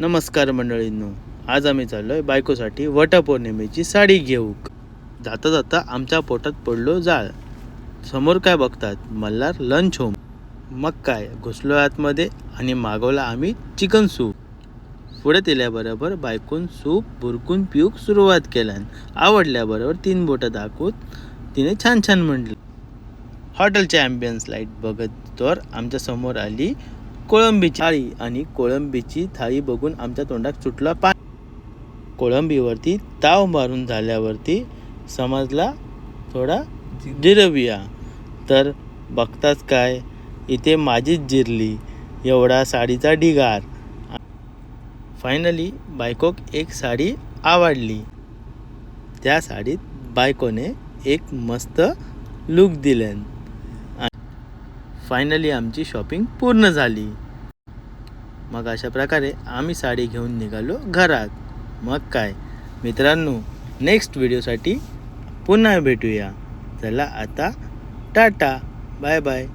नमस्कार मंडळींनो, आज आम्ही चाललोय बायकोसाठी वटपौर्णिमेची साडी घेऊ. जाता जाता आमच्या पोटात पडलो जाळ. समोर काय बघतात, मल्हार लंच होम. मग काय घुसलो आतमध्ये आणि मागवला आम्ही चिकन सूप. पुढे दिल्याबरोबर बायकून सूप बुरकून पिऊक सुरुवात केल्यान आवडल्याबरोबर 3 बोटं दाखवत तिने छान छान म्हटलं. हॉटेलचे ॲम्बियन्स लाईट बघत तर आमच्या समोर आली कोळंबीची थाळी आणि कोळंबीची थाळी बघून आमच्या तोंडात सुटला पाणी. कोळंबीवरती ताव मारून झाल्यावरती समजला थोडा जिरविया, तर बघताच काय इथे माझीच जिरली एवढा साडीचा ढिगार. फायनली बायकोक एक साडी आवडली. त्या साडीत बायकोने एक मस्त लुक दिल्यान. फायनली आमची शॉपिंग पूर्ण झाली. मग अशा प्रकारे आम्ही साडी घेऊन निघालो घरात. मग काय मित्रांनो, नेक्स्ट व्हिडिओसाठी पुन्हा भेटूया. चला आता टाटा, बाय बाय.